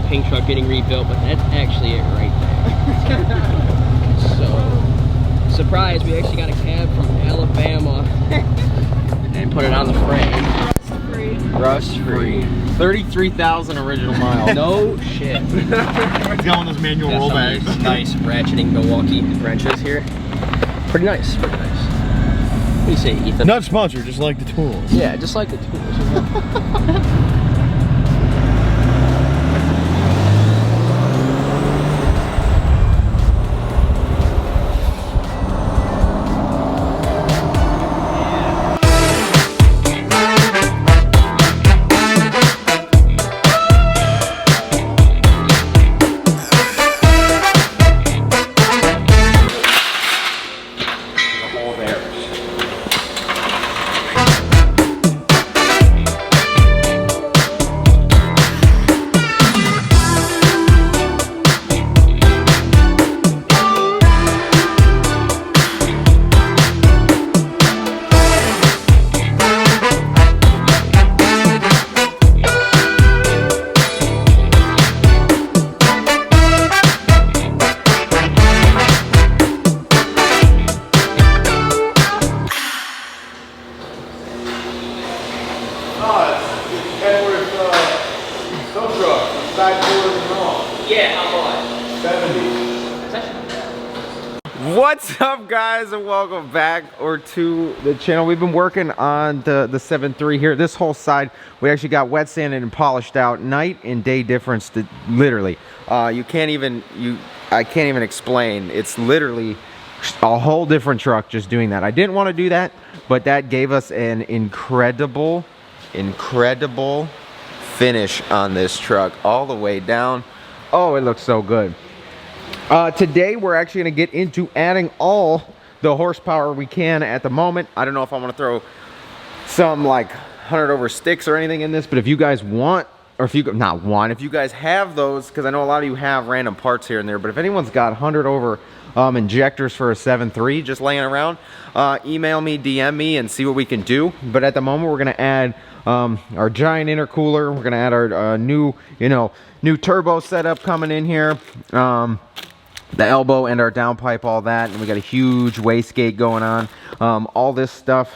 pink truck getting rebuilt, but that's actually it right there. So, surprise, we actually got a cab from Alabama and put it on the frame. Rust free. 33,000 original miles. No shit. It's got one of those manual rollbacks. Nice ratcheting Milwaukee wrenches here. Pretty nice, pretty nice. What do you say, Ethan? Not sponsored, just like the tools. Yeah, just like the tools. What's up, guys, and welcome back to the channel. We've been working on the 7.3 here. This whole side we actually got wet sanded and polished out. Night and day difference, literally. I can't even explain. It's literally a whole different truck just doing that. I didn't want to do that, but that gave us an incredible finish on this truck all the way down. Oh, it looks so good. Today we're actually going to get into adding all the horsepower we can at the moment. I don't know if I want to throw some like 100 over sticks or anything in this, but if you guys want, or if you guys have those, because I know a lot of you have random parts here and there, but if anyone's got 100 over injectors for a 7.3 just laying around, email me, DM me, and see what we can do. But at the moment we're going to add our giant intercooler. We're going to add our new turbo setup coming in here. The elbow and our downpipe, all that, and we got a huge wastegate going on. All this stuff.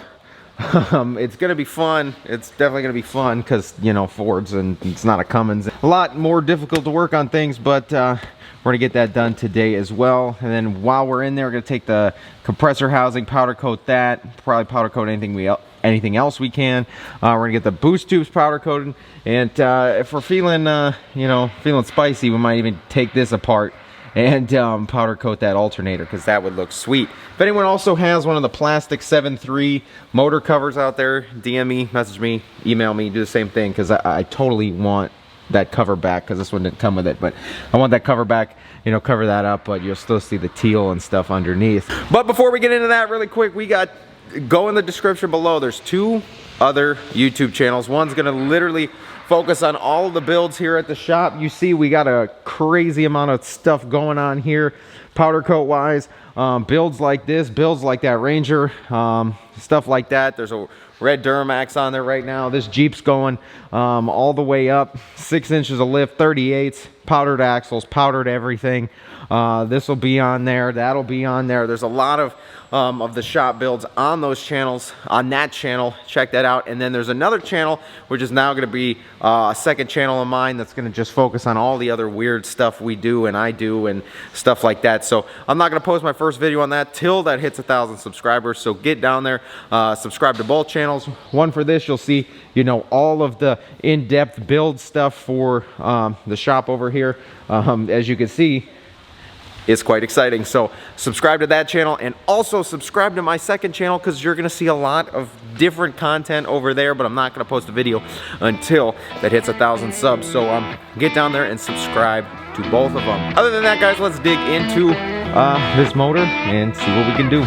It's gonna be fun. It's definitely gonna be fun because, you know, Fords, and it's not a Cummins. A lot more difficult to work on things, but we're gonna get that done today as well. And then while we're in there, we're gonna take the compressor housing, powder coat that, probably powder coat anything else we can. We're gonna get the boost tubes powder coated, and if we're feeling feeling spicy, we might even take this apart and powder coat that alternator, because that would look sweet. If anyone also has one of the plastic 7.3 motor covers out there, DM me, message me, email me, do the same thing, because I totally want that cover back, because this one didn't come with it, but I want that cover back, cover that up, but you'll still see the teal and stuff underneath. But before we get into that, really quick, go in the description below. There's 2 other YouTube channels. One's gonna literally focus on all of the builds here at the shop. You see we got a crazy amount of stuff going on here, powder coat wise. Builds like this, builds like that Ranger, stuff like that. There's a red Duramax on there right now. This Jeep's going all the way up, 6 inches of lift, 38s, powdered axles, powdered everything. This will be on there, that'll be on there. There's a lot of the shop builds on those channels, on that channel. Check that out. And then there's another channel which is now going to be a second channel of mine that's going to just focus on all the other weird stuff we do and I do and stuff like that. So I'm not going to post my first video on that till that hits 1,000 subscribers. So get down there, subscribe to both channels. One for this, you'll see all of the in-depth build stuff for the shop over here. As you can see, it's quite exciting. So subscribe to that channel, and also subscribe to my second channel, because you're gonna see a lot of different content over there, but I'm not gonna post a video until that hits 1,000 subs. So get down there and subscribe to both of them. Other than that, guys, let's dig into this motor and see what we can do.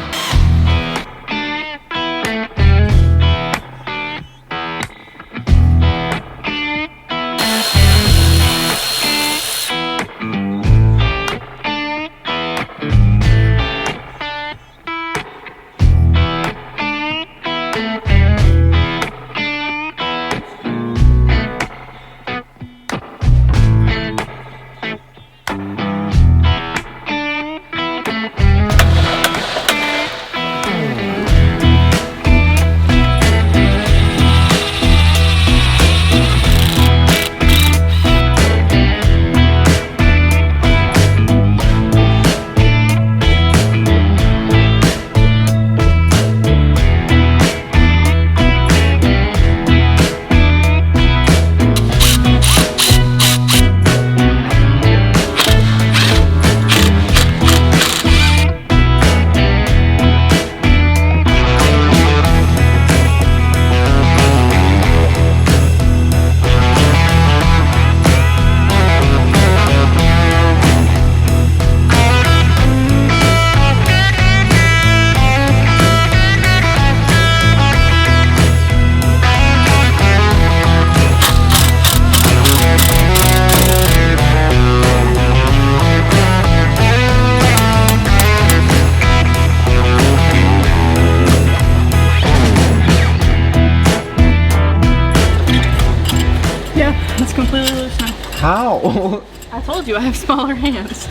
Ow. I told you I have smaller hands.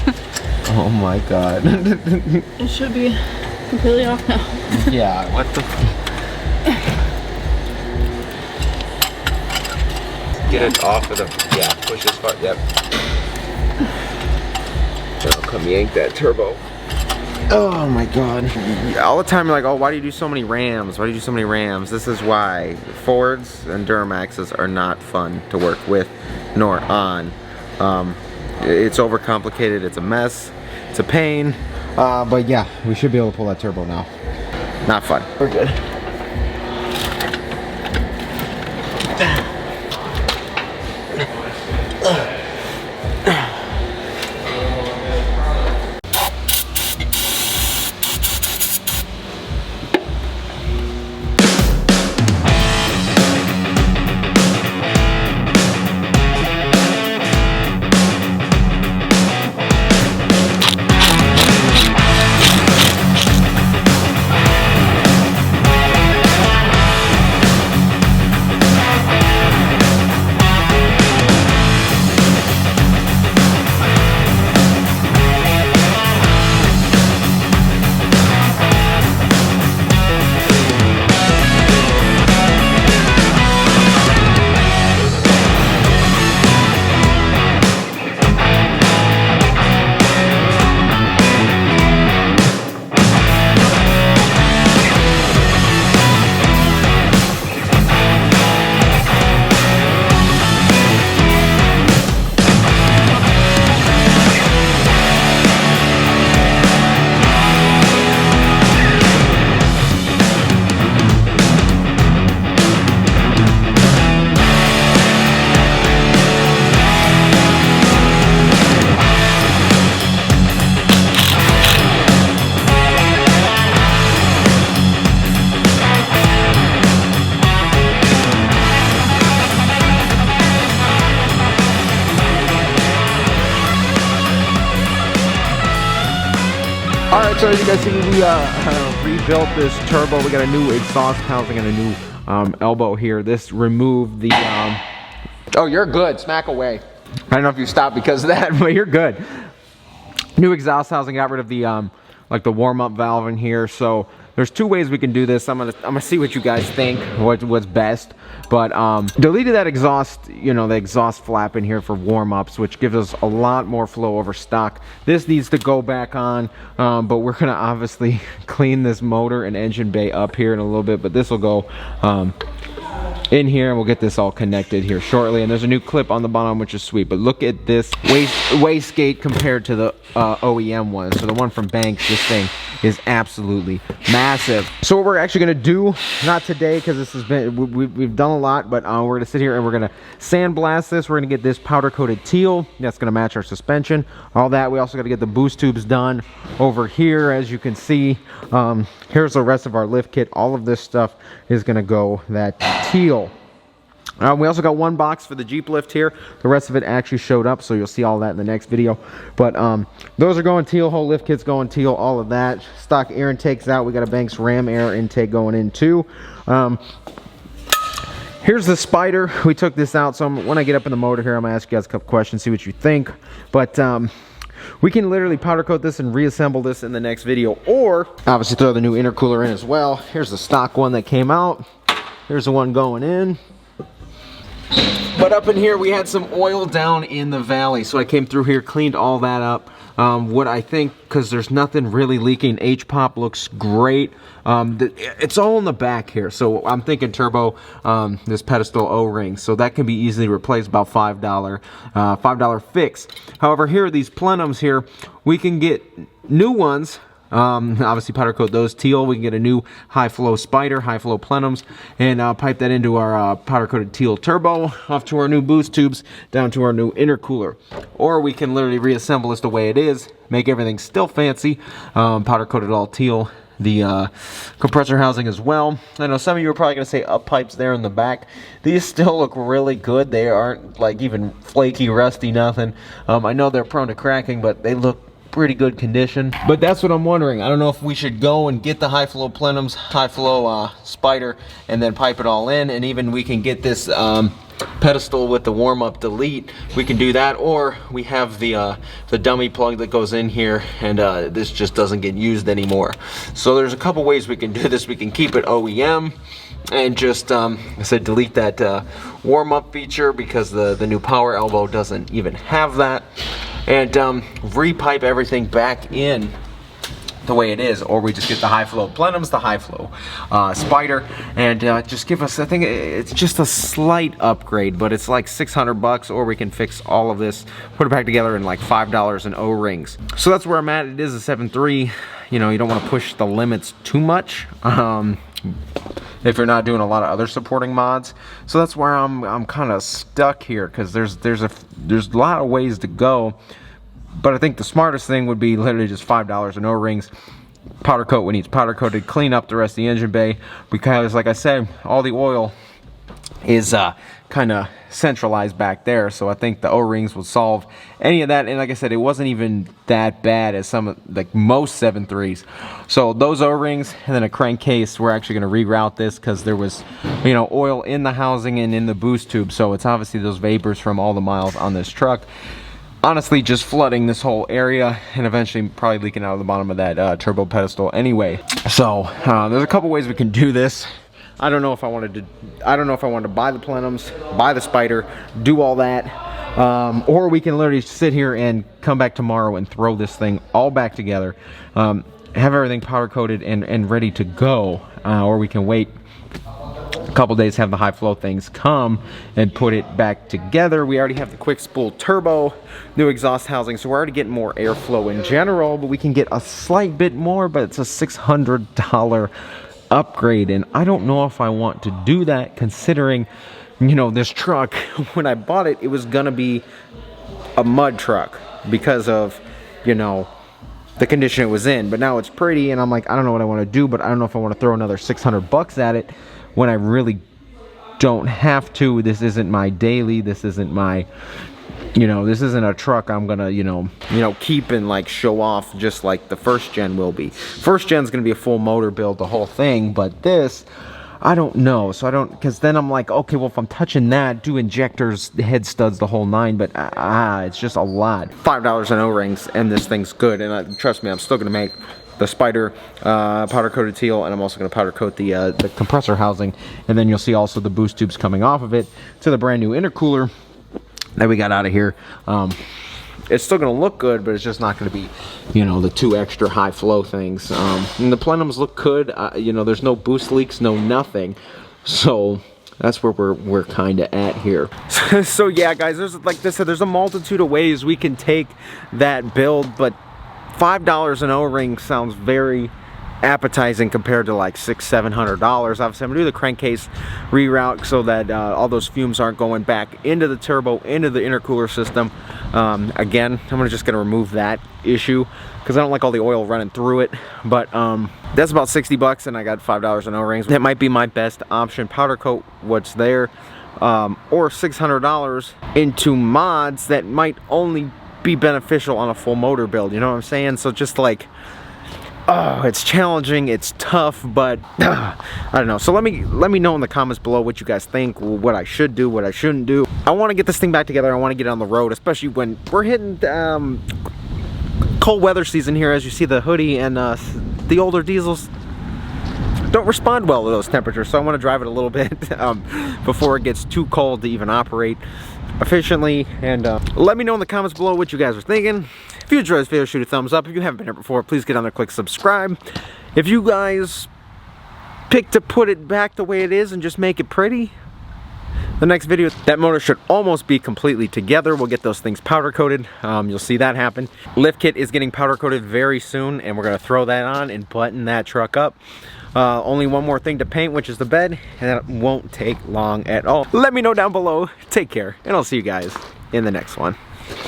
Oh my god. It should be completely off now. Yeah, what the Get it off of the, yeah, push this part, yep. Then I'll come yank that turbo. Oh my god. All the time you're like, oh, why do you do so many Rams? Why do you do so many Rams? This is why Fords and Duramaxes are not fun to work with nor on. It's overcomplicated, it's a mess, it's a pain. But yeah, we should be able to pull that turbo now. Not fun. We're good. Alright, so as you guys see, we rebuilt this turbo. We got a new exhaust housing and a new elbow here. This removed the... Oh, you're good. Smack away. I don't know if you stopped because of that, but you're good. New exhaust housing. Got rid of the like the warm-up valve in here. So there's two ways we can do this. I'm gonna see what you guys think, what's best. But deleted that exhaust, you know, the exhaust flap in here for warm-ups, which gives us a lot more flow over stock. This needs to go back on, but we're gonna obviously clean this motor and engine bay up here in a little bit. But this will go in here, and we'll get this all connected here shortly. And there's a new clip on the bottom, which is sweet. But look at this wastegate compared to the OEM one. So the one from Banks, this thing is absolutely massive. So what we're actually gonna do, not today because this has been, we've done a lot, but we're gonna sit here and we're gonna sandblast this. We're gonna get this powder coated teal. That's gonna match our suspension, all that. We also gotta get the boost tubes done over here. As you can see, here's the rest of our lift kit. All of this stuff is gonna go that teal. We also got one box for the Jeep lift here. The rest of it actually showed up, so you'll see all that in the next video. But those are going teal. Whole lift kit's going teal, all of that. Stock air intake's out. We got a Banks Ram air intake going in too. Here's the spider. We took this out, so when I get up in the motor here, I'm gonna ask you guys a couple questions, see what you think. But we can literally powder coat this and reassemble this in the next video, or obviously throw the new intercooler in as well. Here's the stock one that came out. Here's the one going in. But up in here we had some oil down in the valley, so I came through here, cleaned all that up. What I think, because there's nothing really leaking, H-pop looks great. It's all in the back here, so I'm thinking turbo, this pedestal O-ring, so that can be easily replaced, about $5 fix. However, here are these plenums here. We can get new ones. Obviously powder coat those teal. We can get a new high flow spider, high flow plenums, and pipe that into our powder coated teal turbo, off to our new boost tubes, down to our new intercooler. Or we can literally reassemble this the way it is, make everything still fancy, powder coated all teal, the compressor housing as well. I know some of you are probably going to say up pipes there in the back. These still look really good. They aren't like even flaky, rusty, nothing. I know they're prone to cracking, but they look pretty good condition. But that's what I'm wondering. I don't know if we should go and get the high flow plenums, high flow spider, and then pipe it all in, and even we can get this pedestal with the warm-up delete, we can do that, or we have the dummy plug that goes in here, and this just doesn't get used anymore. So there's a couple ways we can do this. We can keep it OEM and just I said delete that warm-up feature, because the new power elbow doesn't even have that, and repipe everything back in the way it is, or we just get the high flow plenums, the high flow spider, and just give us, I think it's just a slight upgrade, but it's like 600 bucks, or we can fix all of this, put it back together in like $5 in O-rings. So that's where I'm at. It is a 7.3. You know, you don't want to push the limits too much if you're not doing a lot of other supporting mods. So that's where I'm kind of stuck here, because there's a lot of ways to go. But I think the smartest thing would be literally just $5 in O-rings, powder coat when it's powder coated, clean up the rest of the engine bay, because like I said, all the oil is kind of centralized back there. So I think the O-rings will solve any of that. And like I said, it wasn't even that bad as like most 7.3s. So those O-rings and then a crankcase, we're actually going to reroute this, because there was, you know, oil in the housing and in the boost tube. So it's obviously those vapors from all the miles on this truck, honestly just flooding this whole area, and eventually probably leaking out of the bottom of that turbo pedestal anyway. So there's a couple ways we can do this. I don't know if I wanted to buy the plenums, buy the spider, do all that, or we can literally sit here and come back tomorrow and throw this thing all back together, have everything powder coated and ready to go, or we can wait a couple days, have the high flow things come and put it back together. We already have the quick spool turbo, new exhaust housing, so we're already getting more airflow in general, but we can get a slight bit more, but it's a $600 upgrade, and I don't know if I want to do that, considering, you know, this truck, when I bought it, it was gonna be a mud truck because of, you know, the condition it was in. But now it's pretty, and I'm like, I don't know what I want to do, but I don't know if I want to throw another 600 bucks at it when I really don't have to. This isn't my daily, this isn't my, you know, this isn't a truck I'm gonna, you know, keep and like show off just like the first gen will be. First gen's gonna be a full motor build, the whole thing, but this, I don't know. So I don't, because then I'm like, okay, well, if I'm touching that, do injectors, head studs, the whole nine, but it's just a lot. $5 in O-rings and this thing's good, and trust me, I'm still gonna make the spider powder coated teal, and I'm also going to powder coat the compressor housing, and then you'll see also the boost tubes coming off of it to the brand new intercooler that we got out of here. It's still going to look good, but it's just not going to be, you know, the two extra high flow things. And the plenums look good. You know, there's no boost leaks, no nothing. So that's where we're kind of at here. So yeah, guys, there's, like I said, there's a multitude of ways we can take that build, but $5 in O-ring sounds very appetizing compared to like $600–700. Obviously, I'm gonna do the crankcase reroute so that all those fumes aren't going back into the turbo, into the intercooler system. Again, I'm just gonna remove that issue because I don't like all the oil running through it. But that's about 60 bucks, and I got $5 in O-rings. That might be my best option. Powder coat what's there, or $600 into mods that might only be beneficial on a full motor build, you know what I'm saying? So just like, oh, it's challenging, it's tough, but I don't know. So let me know in the comments below what you guys think, what I should do, what I shouldn't do. I want to get this thing back together. I want to get it on the road, especially when we're hitting cold weather season here. As you see, the hoodie and the older diesels don't respond well to those temperatures, so I want to drive it a little bit before it gets too cold to even operate efficiently. And let me know in the comments below what you guys are thinking. If you enjoyed this video, shoot a thumbs up. If you haven't been here before, please get on there, click subscribe. If you guys pick to put it back the way it is and just make it pretty, the next video, that motor should almost be completely together. We'll get those things powder coated. You'll see that happen. Lift kit is getting powder coated very soon, and we're gonna throw that on and button that truck up. Only one more thing to paint, which is the bed, and that won't take long at all. Let me know down below. Take care, and I'll see you guys in the next one.